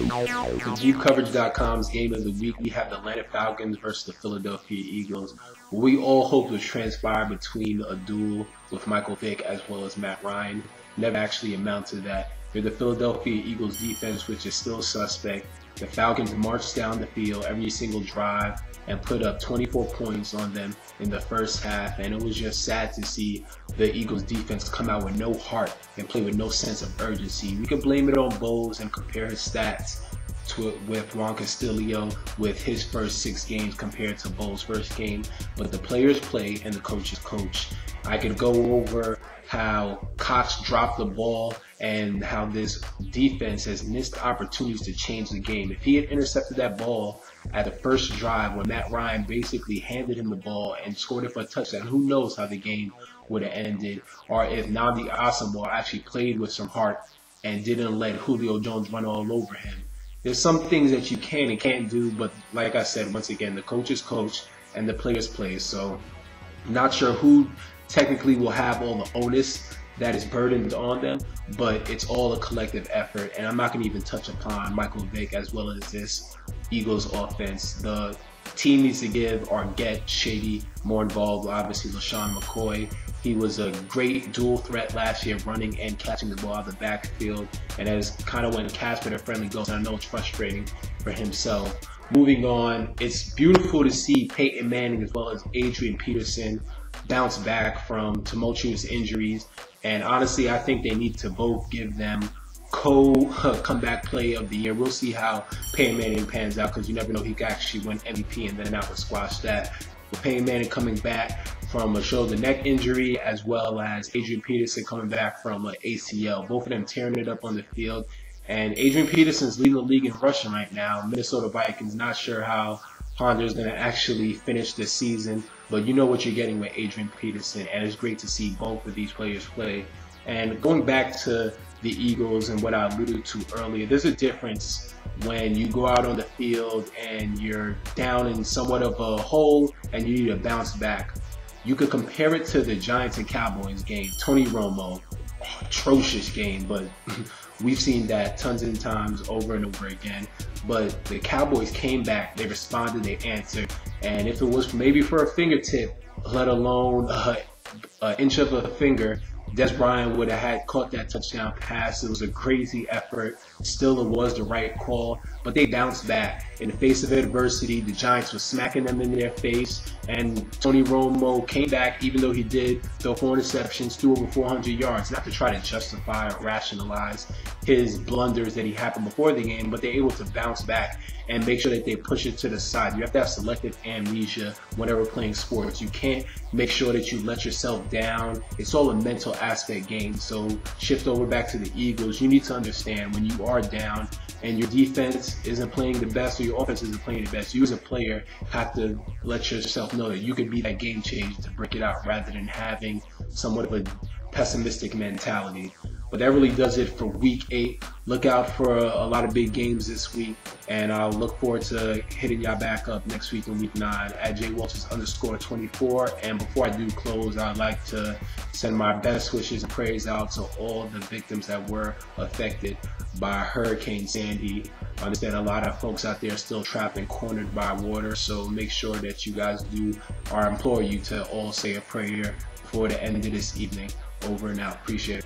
For DeepCoverage.com's game of the week, we have the Atlanta Falcons versus the Philadelphia Eagles. What we all hoped would transpire between a duel with Michael Vick as well as Matt Ryan never actually amounted to that. They're the Philadelphia Eagles defense, which is still suspect. The Falcons marched down the field every single drive and put up 24 points on them in the first half, and it was just sad to see the Eagles defense come out with no heart and play with no sense of urgency. We can blame it on Bowles and compare his stats with Juan Castillo with his first 6 games compared to Bowles' first game, but the players play and the coaches coach. I could go over how Cox dropped the ball and how this defense has missed opportunities to change the game. If he had intercepted that ball at the first drive when Matt Ryan basically handed him the ball and scored it for a touchdown, who knows how the game would have ended, or if Nnamdi Asomugha actually played with some heart and didn't let Julio Jones run all over him. There's some things that you can and can't do, but like I said, once again, the coaches coach and the players play. So not sure who technically will have all the onus that is burdened on them, but it's all a collective effort. And I'm not going to even touch upon Michael Vick as well as this Eagles offense. The team needs to give or get Shady more involved. Obviously, LaShawn McCoy, he was a great dual threat last year, running and catching the ball out of the backfield, and as kind of when Casper the Friendly goes, and I know it's frustrating for himself. Moving on, it's beautiful to see Peyton Manning as well as Adrian Peterson bounce back from tumultuous injuries, and honestly, I think they need to both give them comeback play of the year. We'll see how Peyton Manning pans out, because you never know, he could actually win MVP and then that would squash that. With Peyton Manning coming back from a shoulder neck injury, as well as Adrian Peterson coming back from an ACL, both of them tearing it up on the field. And Adrian Peterson's leading the league in rushing right now. Minnesota Vikings, not sure how Honda's going to actually finish this season, but you know what you're getting with Adrian Peterson, and it's great to see both of these players play. And going back to the Eagles and what I alluded to earlier, there's a difference when you go out on the field and you're down in somewhat of a hole and you need to bounce back. You could compare it to the Giants and Cowboys game. Tony Romo, atrocious game, but we've seen that tons of times over and over again. But the Cowboys came back, they responded, they answered, and if it was maybe for a fingertip, let alone an inch of a finger, Des Bryant would have had caught that touchdown pass. It was a crazy effort. Still, it was the right call, but they bounced back. In the face of adversity, the Giants were smacking them in their face, and Tony Romo came back, even though he did throw 4 interceptions, threw over 400 yards, not to try to justify or rationalize his blunders that he happened before the game, but they're able to bounce back and make sure that they push it to the side. You have to have selective amnesia whenever playing sports. You can't make sure that you let yourself down. It's all a mental aspect game. So shift over back to the Eagles. You need to understand when you are down and your defense isn't playing the best or your offense isn't playing the best, you as a player have to let yourself know that you can be that game changer to break it out rather than having somewhat of a pessimistic mentality. But that really does it for week 8. Look out for a lot of big games this week, and I'll look forward to hitting y'all back up next week in week 9 at jwalters_24. And before I do close, I'd like to send my best wishes and prayers out to all the victims that were affected by Hurricane Sandy. I understand a lot of folks out there are still trapped and cornered by water, so make sure that you guys do, or I implore you to all say a prayer before the end of this evening. Over and out. Appreciate it.